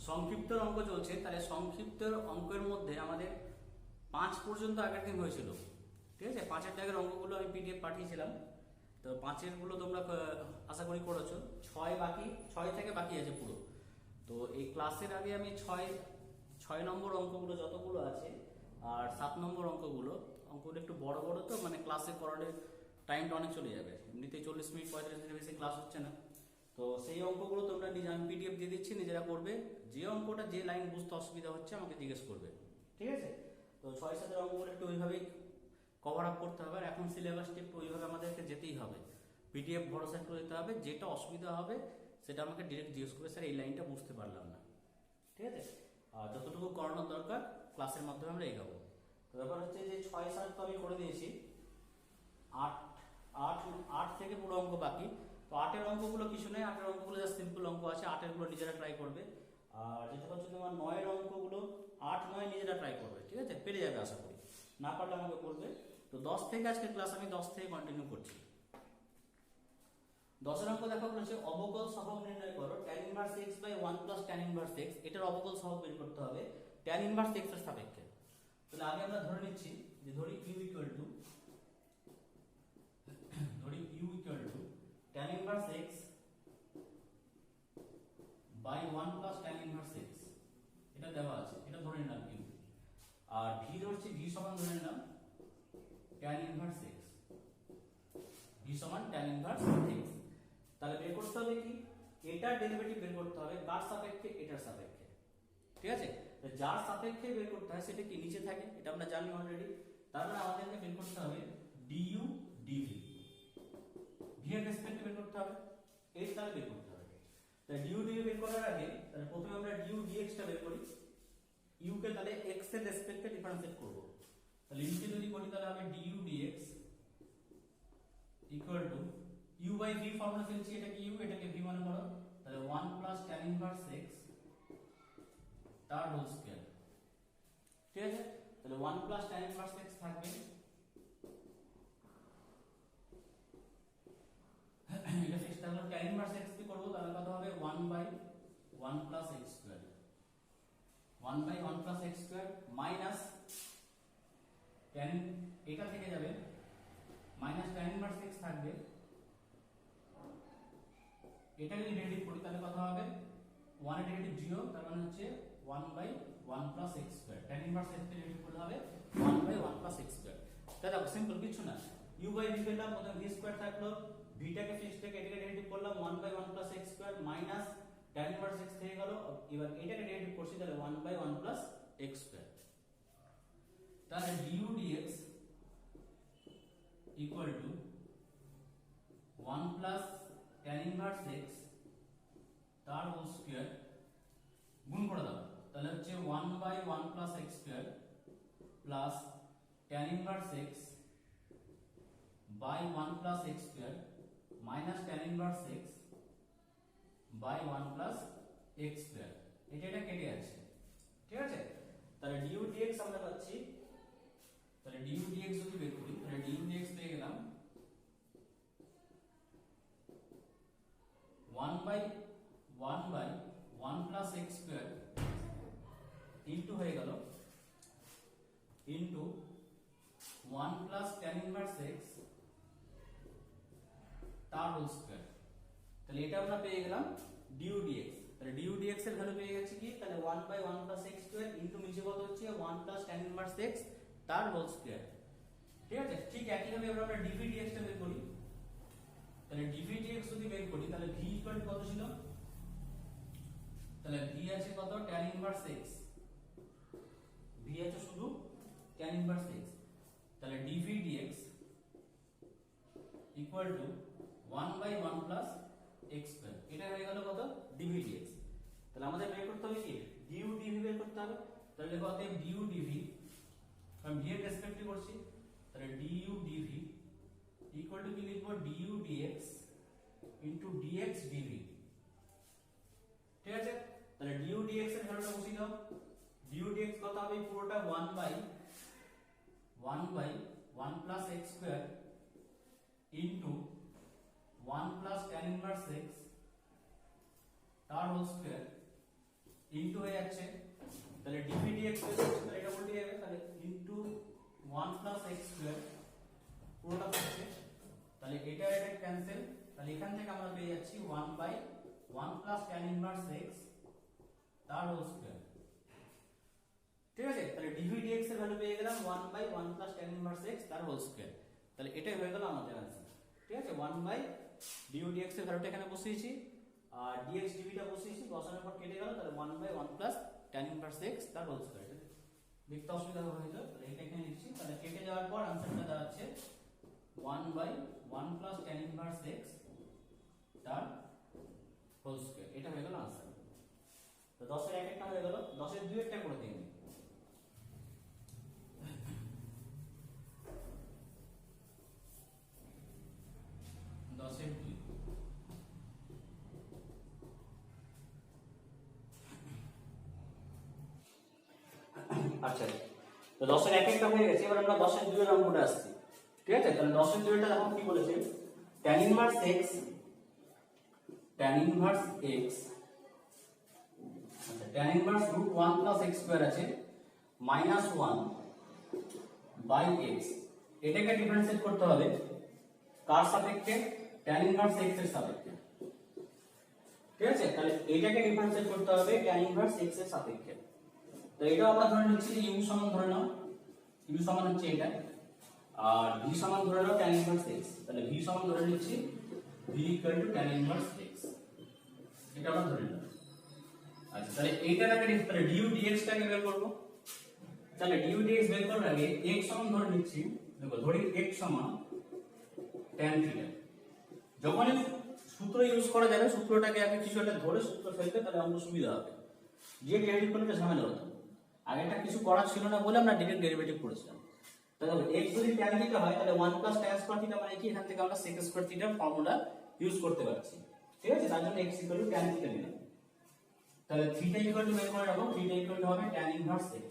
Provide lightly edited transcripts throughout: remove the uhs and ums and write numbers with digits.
সংক্ষিপ্ত অঙ্ক চলছে, তাহলে সংক্ষিপ্ত অঙ্কের মধ্যে আমাদের 5 পর্যন্ত আগের দিন হয়েছিল। ঠিক আছে, 5-এর জায়গার অঙ্কগুলো আমি পিডিএফ পাঠিয়েছিলাম, তো 5-এর গুলো তোমরা আশা করি করেছো। 6 থেকে বাকি আছে পুরো। তো এই ক্লাসের আগে আমি 6 নম্বর অঙ্কগুলো যতগুলো আছে আর 7 নম্বর অঙ্কগুলো একটু বড় বড়, তো মানে ক্লাসে করানোর টাইমটা অনেক চলে যাবে, এমনিতেই 40 মিনিট 45 মিনিট বেশি ক্লাস হচ্ছে না। তো সেই অঙ্কগুলো তোমরা আমি পিডিএফ দিয়ে দিচ্ছি, নিজেরা করবে। যে অঙ্কটা যে লাইন বুঝতে অসুবিধা হচ্ছে আমাকে জিজ্ঞেস করবে, ঠিক আছে? তো 6-7 অঙ্কগুলো একটু ওইভাবেই কভার আপ করতে হবে। আর এখন সিলেবাসটা একটু ওইভাবে আমাদেরকে যেতেই হবে, পিডিএফ ভরসা করে যেতে হবে। যেটা অসুবিধা হবে সেটা আমাকে ডিরেক্ট জিজ্ঞেস করবে, স্যার এই লাইনটা বুঝতে পারলাম না, ঠিক আছে? আর যতটুকু করানোর দরকার ক্লাসের মাধ্যমে আমরা এগাবো। তো ব্যাপার হচ্ছে যে 6-7 তো আমি করে দিয়েছি, 8 থেকে পুরো অঙ্ক বাকি। তো 8-এর অঙ্কগুলো কিছু নেই, 8-এর অঙ্কগুলো জাস্ট সিম্পল অঙ্ক আছে, 8-এর গুলো নিজেরা ট্রাই করবে। আর যেটা হচ্ছে তোমার 9-এর অঙ্কগুলো 8-9 নিজেরা ট্রাই করবে, ঠিক আছে? পেরে যাবে আশা করি, না পারলে আমাকে বলবে। তো 10 থেকে আজকে ক্লাস আমি 10 থেকে কন্টিনিউ করছি। 10-এর অঙ্ক দেখা বলেছে অবকল সহগ নির্ণয় করো tan inverse x by 1 plus tan inverse x। এটার অবকল সহগ বের করতে হবে tan ইনভার্স x এর সাপেক্ষে। তাহলে আগে আমরা ধরে নিচ্ছি যে ধরি u equal to tan inverse x by 1 plus tan inverse x, এটা দেওয়া আছে, এটা ধরে নিলাম q। আর v হচ্ছে v সমান ধরে নিলাম tan ইনভার্স x, v সমান tan ইনভার্স x। তাহলে বের করতে হবে কি, এটার ডেরিভেটিভ বের করতে হবে কার সাপেক্ষে, এটার সাপেক্ষে, ঠিক আছে? তো যার সাপেক্ষে বের করতে হয় সেটা কি নিচে থাকে, এটা আমরা জানি অলরেডি। তারপরে আমাদেরকে বের করতে হবে du dv, v এর রেসপেক্টে বের করতে হবে, এই তাহলে বের করতে হবে। তাহলে du dv বের করার আগে তাহলে প্রথমে আমরা du dx টা বের করি। u কে তাহলে x এর রেসপেক্টে ডিফারেন্সিয়েট করব। তাহলে u কে যদি করি তাহলে হবে du dx equal to u by v formula ফেলছি, এটাকে u এটাকে v মনে করো, তাহলে 1 প্লাস tan ইনভার্স x তার হোল স্কয়ার, ঠিক আছে? তাহলে 1 প্লাস tan ইনভার্স x থাকবে, এটা ফিক্স থাকলো। tan ইনভার্স x কি করব, তাহলে কত হবে 1 by 1 plus x square, 1 by 1 plus x square minus tan, এটা থেকে যাবে মাইনাস tan ইনভার্স x থাকবে, এটা যদি নেগেটিভ করি তাহলে কত হবে 1 এর নেগেটিভ 0, তার মানে হচ্ছে 1 by 1 plus x square. tan inverse x কে নেগেটিভ করলে হবে 1 বাই 1 প্লাস x স্কয়ার। তাহলে দেখো সিম্পল কিছু না, u বাই v পেলাম, প্রথমে v স্কয়ার থাকলো, v টাকে ফিক্স থেকে এটাকে নেগেটিভ করলাম 1 by 1 plus x square minus tan inverse x থেকে গেল, এবার এটাকে নেগেটিভ করছি তাহলে 1 বাই 1 প্লাস x স্কয়ার। তাহলে du dx equal to 1 plus tan inverse x তার হোল স্কয়ার গুণ করে দাও, তাহলে হচ্ছে 1 by 1 plus x square plus tan inverse x by 1 plus x square minus tan inverse x by 1 plus x square. এটা কেটে যাচ্ছে, ঠিক আছে? তাহলে du dx আমরা পাচ্ছি, তাহলে du dx যদি বের করি তাহলে du dx পেয়ে গেলাম 1 by 1 plus x square into হয়ে গেল into 1 plus tan inverse x তার হোল স্কয়ার। তাহলে এটা আমরা পেয়ে গেলাম du dx। তাহলে du dx এর ভ্যালু পেয়ে গেছে কি, তাহলে 1 by 1 plus x square into নিচে কত হচ্ছে 1 প্লাস tan ইনভার্স x তার হোল স্কয়ার, ঠিক আছে? ঠিক একই ভাবে আমরা dv dx টা বের করি। তাহলে dv dx যদি বের করি তাহলে v ইকুয়াল টু কত ছিল, তাহলে v আছে কত tan ইনভার্স x, v আছে শুধু tan ইনভার্স x। তাহলে dv dx equal to 1 by 1 plus x square, এটা হয়ে গেল কত dv dx। তাহলে আমাদের বের করতে হবে কি du dv বের করতে হবে। তাহলে কত du dv, আমি v এর রেসপেক্টে করছি, তাহলে du dv ইকুয়াল টু কি লিখবো du dx into dx dv, ঠিক আছে? তাহলে du dx এর ভ্যালুটা বসিয়ে দাও, du dx কত হবে পুরোটা 1 by 1 plus x square into 1 plus tan inverse x তার হোল স্কয়ার ইনটু হয়ে যাচ্ছে, তাহলে ডিভি ডিএক্স তাহলে এটা উল্টে যাবে, তাহলে ইনটু 1 প্লাস এক্স স্কয়ার পুরোটা থাকছে, তাহলে এটা এটা ক্যান্সেল, তাহলে এখান থেকে আমরা পেয়ে যাচ্ছি 1 by 1 plus tan inverse x তার হোল স্কয়ার। ঠিক আছে, তাহলে ডিভি ডিএক্স এর ভ্যালু পেয়ে গেলাম 1 by 1 plus tan inverse x তার হোল স্কয়ার, তাহলে এটাই হয়ে গেল আমাদের आंसर। ঠিক আছে, 1 বাই ডিউ ডিএক্স এর ভ্যালুটা এখানে বসিয়েছি আর ডিএক্স ডিভিটা বসিয়েছি, বসানোর পর কেটে গেল, তাহলে 1 by 1 plus tan inverse x তার হোল স্কয়ার। দেখতে অসুবিধা হয়েছে, তাহলে এটা এখানে লিখছি, তাহলে কেটে যাওয়ার পর आंसरটা দাঁড়াচ্ছে 1 by 1 plus tan inverse x তার হোল স্কয়ার। এটা হয়ে গেল आंसर। তো 10 এর একটা হয়ে গেল, 10 এর 2 একটা করে দিন। 10 এর 2 আচ্ছা, তো 10 এর একটা হয়ে গেছে, এবার আমরা 10 এর 2 এর অঙ্কটা আসছি। ঠিক আছে, তাহলে 10 এর 2 এরটা দেখো কি বলেছে, tan inverse x tan inverse x, আচ্ছা tan inverse √1 plus x square আছে মাইনাস 1 বাই x, এটাকে ডিফারেন্সিয়েট করতে হবে কার সাপেক্ষে, tan ইনভার্স x এর সাপেক্ষে। ঠিক আছে, তাহলে এটাকে ডিফারেন্সিয়েট করতে হবে tan ইনভার্স x এর সাপেক্ষে। তো এটা আমরা ধরে নিচ্ছি যে u সমান ধরে নাও, u সমান হচ্ছে এটা, আর v সমান ধরে নাও tan ইনভার্স x, তাহলে v সমান ধরে নিচ্ছি v equal to tan inverse x, এটা আমরা ধরে নিলাম। আচ্ছা, তাহলে এইটাকে তাহলে du dx টাকে বের করব, তাহলে du dx বের করার আগে x সমান ধরে নিচ্ছি, দেখো ধরি x সমান tan থিটা। যখন সূত্র ইউজ করা যাবে, সূত্রটাকে আগে কিছু একটা ধরে সূত্র ফেলতে, তাহলে আমাদের সুবিধা হবে, যে ডেরিভেটিভ করতে ঝামেলা হতো, আগেটা কিছু করা ছিল না বলে আমরা ডিরেক্ট ডেরিভেটিভ করেছিলাম। তাহলে x যদি tan থিটা হয়, তাহলে 1 প্লাস tan স্কয়ার থিটা মানে কি, এখান থেকে আমরা sec স্কয়ার থিটার ফর্মুলা ইউজ করতে পারছি। ঠিক আছে, তার জন্য x equal to tan theta নিলাম, তাহলে থিটা ইকুয়াল টু বের করে রাখো, থিটা ইকুয়াল টু হবে tan ইনভার্স x,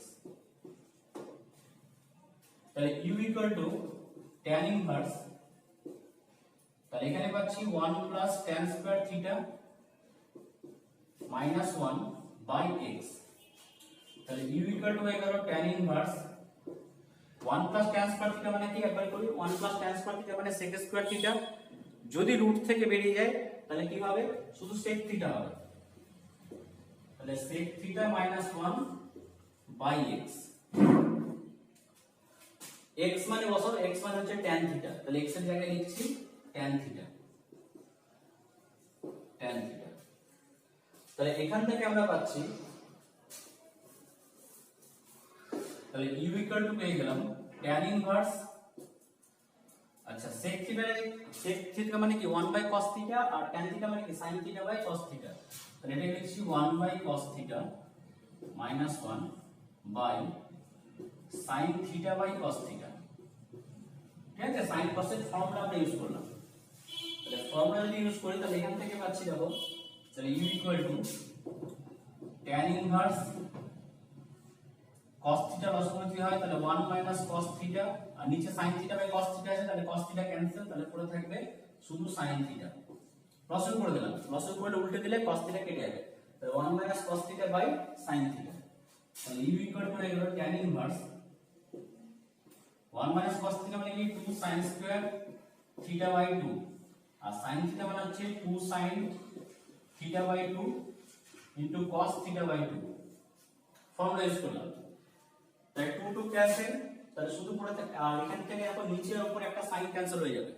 তাহলে u equal to tan inverse, তাহলে এখানে পাচ্ছি 1 plus tan square theta minus 1 by x, তাহলে u ইকুয়াল টু হয়ে গেল tan inverse 1 plus tan square theta মানে কি, একবার করি, 1 প্লাস tan স্কয়ার থিটা মানে sec স্কয়ার থিটা, যদি রুট থেকে বেরিয়ে যায় তাহলে কি হবে, শুধু sec থিটা হবে, তাহলে sec theta minus 1 by x, x মানে বসাও, x মানে হচ্ছে tan থিটা, তাহলে x এর জায়গায় লিখছি tan থিটা, tan থিটা, তাহলে এখান থেকে আমরা পাচ্ছি, তাহলে u ইকুয়াল টু পেয়ে গেলাম tan ইনভার্স, আচ্ছা sec থিটা মানে কি 1 বাই cos থিটা, আর tan থিটা মানে কি sin theta by cos theta, তাহলে এটা লিখছি 1 by cos theta minus 1 by sin theta by cos theta. ঠিক আছে, sin cos এর ফর্মুলা আমরা ইউজ করলাম, তাহলে ফর্মুলা যদি ইউজ করি তাহলে এখান থেকে পাচ্ছি, দেখো, তাহলে u equal to tan inverse cos theta লসাগু কি হয়, তাহলে 1 মাইনাস cos থিটা, আর নিচে sin theta by cos theta আছে, তাহলে cos থিটা ক্যান্সেল, তাহলে পড়ে থাকবে শুধু sin থিটা, লসাগু করে দিলাম, লসাগু করে উল্টে দিলে cos থিটা কেটে যাবে, তাহলে 1 minus cos theta by sin theta, তাহলে u ইকুয়াল টু হয়ে গেল tan inverse 1 minus cos theta মানে কি 2 sin স্কয়ার থিটা বাই 2, আর sin থিটা মানে হচ্ছে 2 sin theta by 2 into cos theta by 2, formula use করলাম, তাই 2 2 ক্যান্সেল, তাহলে শুধু পড়ে থাকে, আর এখান থেকে এখন নিচের উপরে একটা sin ক্যান্সেল হয়ে যাবে,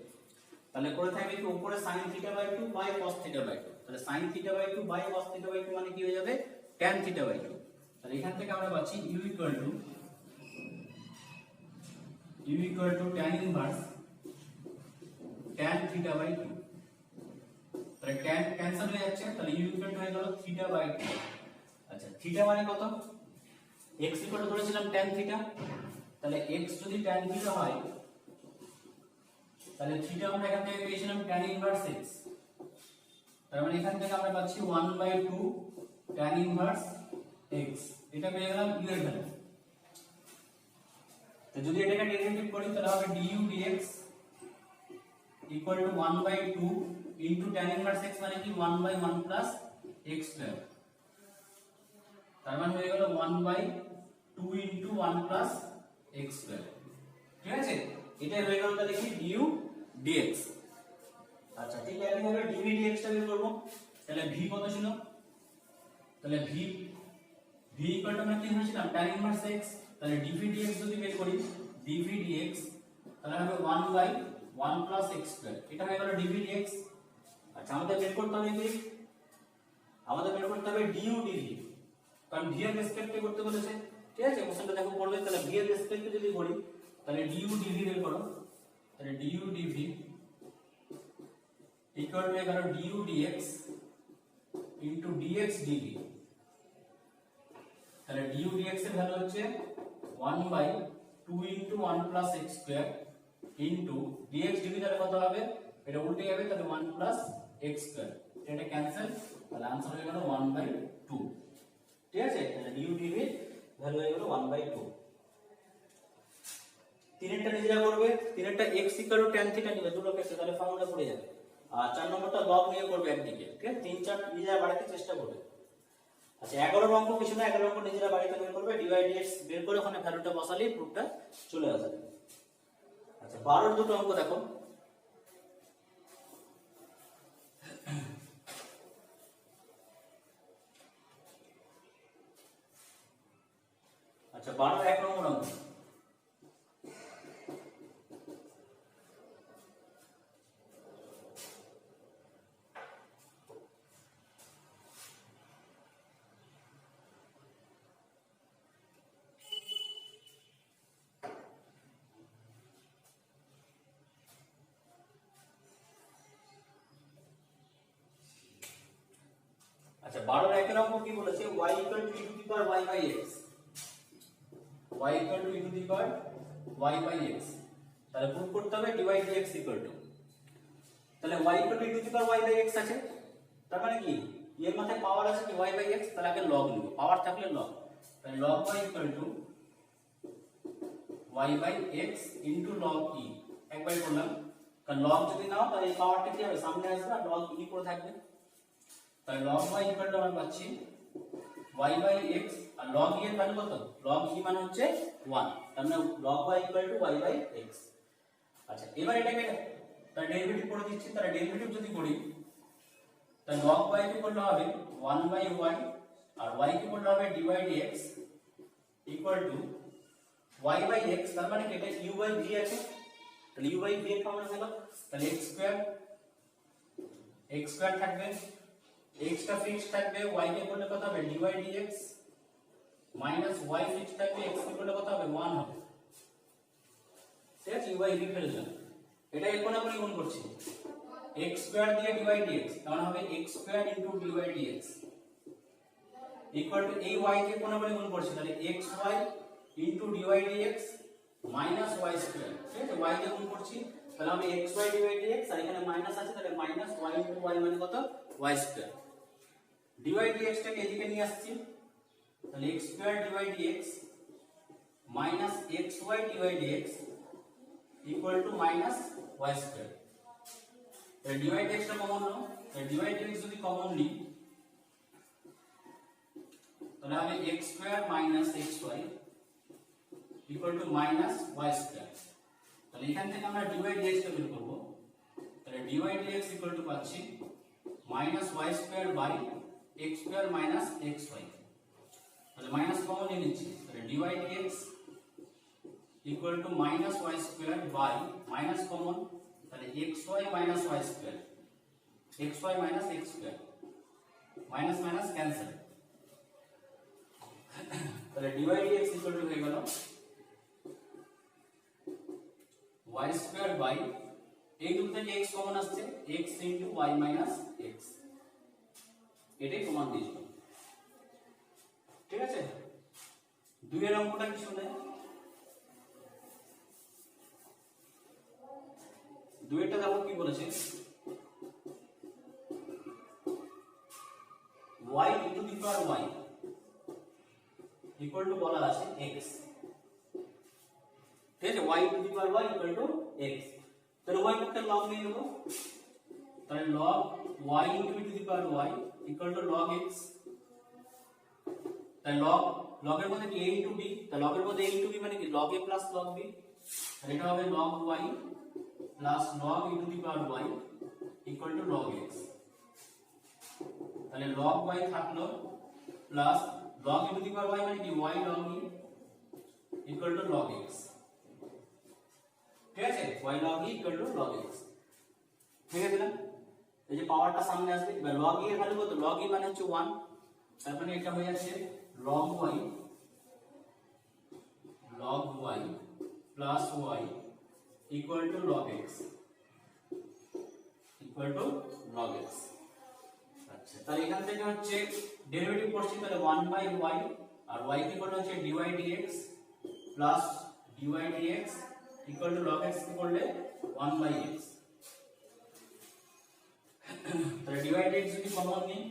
তাহলে পড়ে থাকবে কি উপরে sin theta by 2 by cos theta by 2, তাহলে sin theta by 2 by cos theta by 2 মানে কি হয়ে যাবে tan থিটা বাই 2, তাহলে এখান থেকে আমরা পাচ্ছি u equal to tan inverse tan theta by 2, তাহলে tan ক্যান্সেল হয়ে যাচ্ছে, তাহলে u ইকুয়াল টু হয়ে গেল থিটা বাই 2। আচ্ছা, থিটা মানে কত, x ইকুয়াল টু ধরেছিলাম tan থিটা, তাহলে x যদি tan থিটা হয়, তাহলে থিটা আমরা এখান থেকে পেয়েছিলাম tan ইনভার্স x, তার মানে এখান থেকে আমরা পাচ্ছি 1 বাই 2 tan ইনভার্স x, এটা পেয়ে গেলাম u এর ভ্যালু। তো যদি এটাকে ডেরিভেটিভ করি তাহলে হবে du dx equal to 1 by 2 into tan inverse x মানে কি 1 বাই 1 প্লাস x স্কয়ার, তার মানে হয়ে গেল 1/2 ইনটু 1 প্লাস x স্কয়ার। ঠিক আছে, এটাই হয়ে গেল তাহলে কি du dx। আচ্ছা ঠিক একই ভাবে dv dx টা বের করব। তাহলে v কত ছিল, তাহলে v ইকুয়াল টু আমরা কি ধরেছিলাম tan ইনভার্স x। তাহলে dv dx যদি বের করি dv dx তাহলে হবে 1/1 প্লাস x স্কয়ার। এটা হয়ে গেল dv dx। আচ্ছা আমাদের বের করতে হবে কি, আমাদের বের করতে হবে du dv, কারণ v এর রেসপেক্টে করতে বলেছে। ঠিক আছে, কোশ্চেনটা দেখো পড়বে। তাহলে v এর রেসপেক্টে যদি করি তাহলে du dv বের করো। তাহলে du dv ইকুয়াল টু এখানে du dx into dx dv। তাহলে du dx এর ভ্যালু হচ্ছে 1/2 into 1 plus x square into dx dv। তাহলে কত হবে, এটা উল্টে যাবে, তাহলে 1 প্লাস x স্কয়ার, এটা ক্যান্সেল, তাহলে आंसर হয়ে গেল 1/2। ঠিক আছে, তাহলে du dv ভ্যালু হয়ে গেল 1/2। তিনেরটা নিজেরা করবে, তিনেরটা x equal to tan theta নিবে দুটো ক্ষেত্রে, তাহলে ফর্মুলা পড়ে যাবে। আর 4 নম্বরটা লগ নিয়ে করবে একদিকে। ঠিক আছে, 3 4 নিজেরা বাড়াতে চেষ্টা করবে। আচ্ছা 11 অঙ্ক কিছু না, 11 অঙ্ক নিজেরা বাড়িতে বের করবে, dy dx বের করে ওখানে ভ্যালুটা বসালেই প্রুফটা চলে আসবে। আচ্ছা 12 এর দুটো অঙ্ক দেখো। আচ্ছা 12 1 নম্বর অঙ্ক। আচ্ছা 12 এর 1 অঙ্ক কি বলেছে, y equal to e to the power y by x, y equal to e to the power y by x। তাহলে প্রুফ করতে হবে dy dx ইকুয়াল টু, তাহলে y equal to e to the power y by x আছে, তার মানে কি এর মাথায় পাওয়ার আছে কি y বাই x, তাহলে আগে লগ নিব, পাওয়ার থাকলে লগ। তাহলে log y equal to y by x into log e, একবার করলাম। কারণ log যদি নাও তাহলে এই পাওয়ারটা কি হবে, সামনে আসবে আর log e পড়ে থাকবে। তাহলে log y ইকুয়াল টু আমরা পাচ্ছি y বাই x, আর log e এর ভ্যালু কত, log e মানে হচ্ছে 1, তার মানে log y equal to y by x। আচ্ছা এবার এটাকে তার ডেরিভেটিভ করে দিচ্ছি। তাহলে ডেরিভেটিভ যদি করি তাহলে log y কে করলে হবে 1 বাই y, আর y কে করলে হবে dy dx equal to y by x, তার মানে এটা u বাই v আছে, তাহলে u বাই v এর ফর্মুলা হলো তাহলে x স্কয়ার থাকবে, x টা ফিক্সড থাকবে, y কে করলে কত হবে dy dx minus y fixed থাকবে, x কে করলে কত হবে 1 হবে। ঠিক আছে, u বাই v ফেললাম, এটা এর কোণে কোণে গুণ করছি, x স্কয়ার দিয়ে dy dx, তাহলে হবে x square into dy dx equal two এই y কে কোণে কোণে গুণ করছি, তাহলে xy into dy dx minus y square. ঠিক আছে, y কে গুণ করছি, তাহলে হবে xy dy dx, আর এখানে মাইনাস আছে, তাহলে মাইনাস y ইনটু y মানে কত y স্কয়ার। dy dx টাকে এদিকে নিয়ে আসছি, তাহলে x square dy dx minus xy dy dx equal to minus y square. তাহলে dy dx টা কমন নাও, তাহলে dy dx যদি কমন নিই তাহলে হবে x square minus xy equal to minus y square. তাহলে এখান থেকে আমরা dy dx টা বের করব, তাহলে dy dx ইকুয়াল টু পাচ্ছি minus y square by x square minus xy। তাহলে মাইনাস কমন নিয়ে নিচ্ছি, তাহলে dy dx equal to minus y square by minus common, তাহলে xy minus y square, xy minus x square, minus minus cancel. তাহলে dy dx equal to হয়ে গেল y square by, এই দুটো থেকে x কমন আসছে, x into y minus x, এটাই প্রমাণ দিয়েছিল। ঠিক আছে, দুইয়ের অঙ্কটা কি শুনে, দুইটা দেখো কি বলেছে, y ইনটু দি পাওয়ার y ইকুয়াল টু বলা আছে x। ঠিক আছে, y two the power y equal two x, তাহলে y পক্ষে log নিয়ে নেব, তাহলে log y into two the power y equal two log x। তাই লগের মধ্যে কি a ইনটু b, তাই লগের মধ্যে a ইনটু b মানে কি log a plus log b, এটা হবে log y plus log e to the power y equal two log x। তাহলে log y থাকলো plus log e to the power y মানে কি y log e equal to log x, ঠিক আছে, y log e equal to log x, ঠিক আছে না? এই যে পাওয়ারটা সামনে আসবে, এবার log e এর ভ্যালু কত, log e মানে হচ্ছে 1, তার মানে এটা হয়ে যাচ্ছে log y plus y equal to log x আচ্ছা, তাহলে এখান থেকে হচ্ছে ডেরিভেটিভ করছি, তাহলে 1/y আর y কি করলে হচ্ছে dy dx plus dy dx equal to log x করলে 1/x, তাহলে dy dx যদি কমন নিই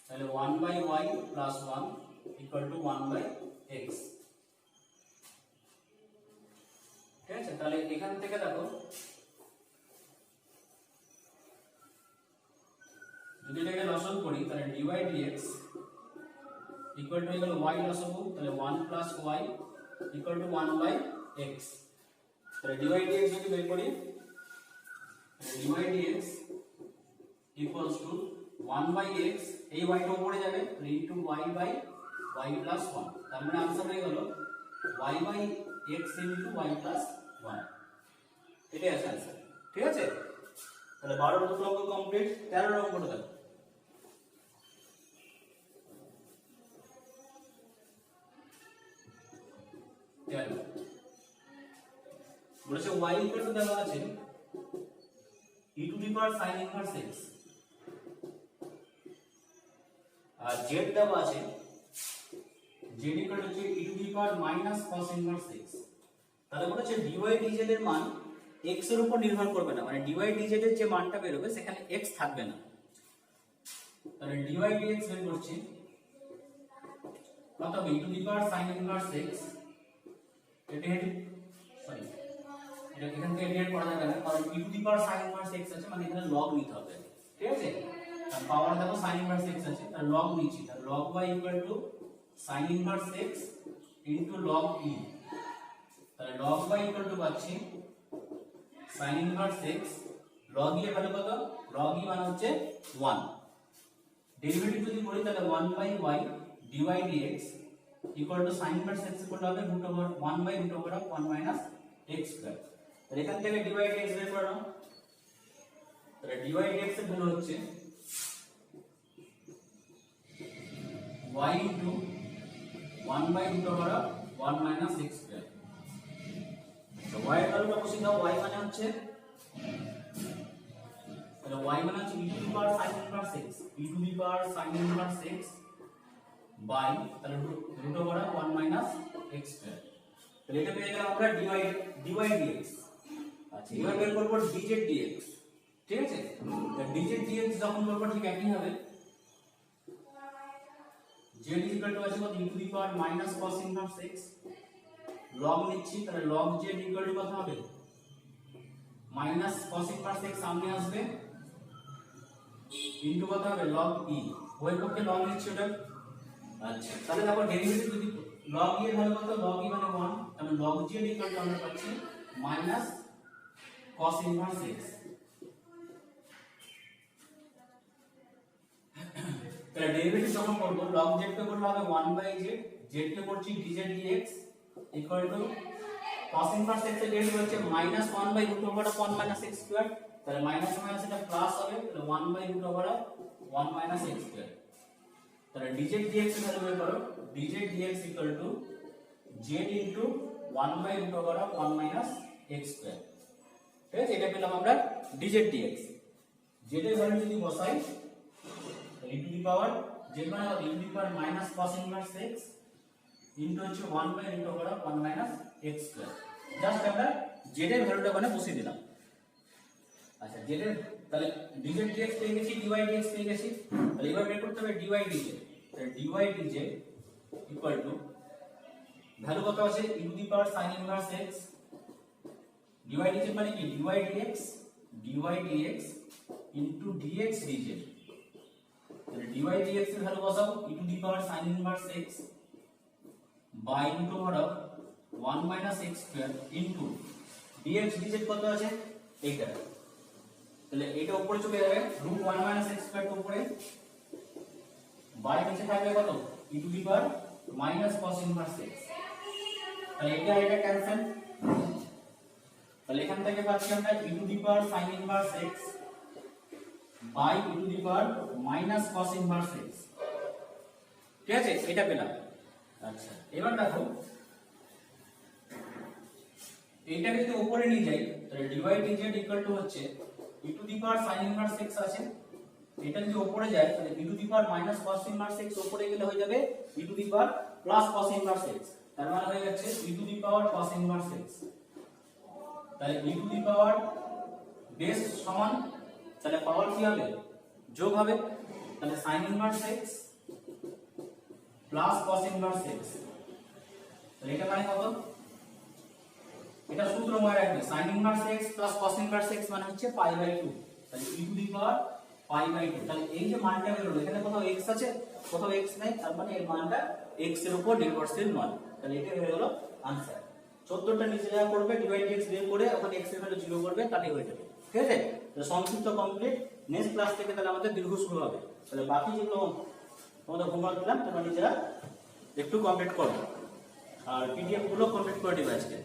তাহলে 1/y plus 1 equal to 1/x, ঠিক আছে। তাহলে এখান থেকে দেখো যদি এটাকে লসাগু করি তাহলে dy dx equal to হয়ে গেল y লসাগু, তাহলে 1 plus y equal to 1/x, তাহলে dy dx যদি বের করি dy dx equals to 1/x, এই y টা উপরে যাবে into y plus 1, তার মানে आंसर হয়ে গেল y/x into y plus 1, এটাই আছে आंसर, ঠিক আছে। তাহলে 12 নম্বর অঙ্ক কমপ্লিট। 13 নম্বরটা দেখো, বলেছে y ইকুয়াল টু দেওয়া আছে e to the power sin inverse x, আর z দেওয়া আছে z ইকুয়াল টু হচ্ছে e to the power minus cos inverse x। তাহলে বলেছে dy dz এর মান x এর উপর নির্ভর করবে না, মানে dy dz এর যে মানটা বের হবে সেখানে x থাকবে না। তাহলে dy dx বের করছি কত হবে e to the power sin inverse x, এটা সরি এটা এখান থেকে ডিভাইড করা যাবে না, কারণ e to the power sin inverse x আছে, মানে এখানে log নিতে হবে, ঠিক আছে। আর পাওয়ার দেখো sin ইনভার্স x আছে, তার log নিচ্ছি, তার log y equal two sin inverse x into log e, তাহলে log y ইকুয়াল টু পাচ্ছি sin inverse x, log e এর ভ্যালু কত, log e মানে হচ্ছে 1, ডেরিভেটিভ যদি করি তাহলে 1/y dy dx equal two sin inverse x equal হবে √1/√1 মাইনাস x স্কয়ার। তাহলে এখান থেকে dy dx বের করে নাও, তাহলে dy dx এর ভ্যালু হচ্ছে y into 1/√1 minus x square. তো y এর ভ্যালুটা বসিয়ে দাও, y মানে হচ্ছে তাহলে y মানে হচ্ছে e to the power sin inverse x, e to the power sin inverse x by তাহলে √1 মাইনাস x স্কয়ার। তাহলে এটা পেয়ে গেলাম আমরা dy dx। আচ্ছা, এবার বের করব dz dx, ঠিক আছে। তো dz dx যখন করব ঠিক একই হবে, z ইকুয়াল টু আছে কত e to the power minus cos inverse x, log নিচ্ছি, তাহলে log z ইকুয়াল টু কত হবে মাইনাস cos ইনভার্স x সামনে আসবে ইনটু কত হবে log e, ওই পক্ষে log নিচ্ছি ওটা। আচ্ছা, তাহলে দেখো ডেরিভেটিভ যদি log e এর ভ্যালু কত, log e মানে 1, তাহলে log z ইকুয়াল টু আমরা পাচ্ছি মাইনাস cos ইনভার্স x। তাহলে ডেরিভেটিভ যখন করব log z কে করলে হবে 1/z, z কে করছি dz dx equal two cos inverse x এর ডেরিভেটিভ হচ্ছে মাইনাস 1/√1 মাইনাস x স্কয়ার, তাহলে মাইনাস মাইনাস এটা প্লাস হবে, তাহলে 1/√1 মাইনাস x স্কয়ার। তাহলে dz dx এর ভ্যালু বের করো, dz dx equal two z into 1/√1 minus x square, ঠিক আছে। এটা পেলাম আমরা dz dx। z এর ভ্যালু যদি বসাই e to the power z মানে e to the power minus cos inverse x into হচ্ছে 1/√1 মাইনাস x স্কয়ার। জাস্ট আমরা z এর ভ্যালুটা মানে বসিয়ে দিলাম। আচ্ছা, z এর তাহলে dz dx পেয়ে গেছি, dy dx পেয়ে গেছি, তাহলে এবার বের করতে হবে dy dz। তাহলে dy dz equal to value কত আছে e to the power sin inverse x, dy dz মানে কি dy dx into dx dz, তাহলে dy dx এর ভ্যালু বসাও e to the power sin inverse x by root over of 1 minus x square into dx dz কত আছে এইটা, তাহলে এটা উপরে চলে যাবে রুট 1 মাইনাস x স্কয়ার উপরে বাই নিচে থাকবে কত e to the power minus cos inverse x, তাহলে এটা ক্যান্সেল, তাহলে এখান থেকে পাচ্ছি আমরা e to the power sin inverse x by e to the power minus cos inverse x, ঠিক আছে এটা পেলাম। আচ্ছা এবার দেখো এইটাকে যদি উপরে নিয়ে যাই তাহলে dy dz ইকুয়াল টু হচ্ছে e to the power sin inverse x আছে, এটা যদি উপরে যায় তাহলে e to the power minus cos inverse x উপরে গেলে হয়ে যাবে e to the power plus cos inverse x, তার মানে হয়ে যাচ্ছে e to the power cos inverse x, তাহলে e to the power base সমান তাহলে পাওয়ার কি হবে যোগ হবে, তাহলে sin inverse x plus cos inverse x, তাহলে এটা মানে কত, এটা সূত্র মনে রাখবে sin inverse x plus cos inverse x মানে হচ্ছে পাই বাই 2, তাহলে e to the power pi by 2, তাহলে এই যে মানটা বের হলো এখানে কোথাও x আছে কোথাও x নাই, তার মানে এই মানটা x এর উপর নির্ভরশীল নয়, তাহলে এটা হয়ে গেল आंसर। 14টা নিচে যা করবে ডিভাইড x বের করে ওখানে x এর ভ্যালু 0 করবে তাহলেই হয়ে যাবে, ঠিক আছে। তো সংক্ষিপ্ত কমপ্লিট, নেক্সট ক্লাস থেকে তাহলে আমাদের দীর্ঘ শুরু হবে, তাহলে বাকি যেগুলো তোমাদের হোমওয়ার্ক দিলাম তোমরা নিজেরা একটু কমপ্লিট করো আর পিডিএফ গুলো কমপ্লিট করে দিবে আজকে।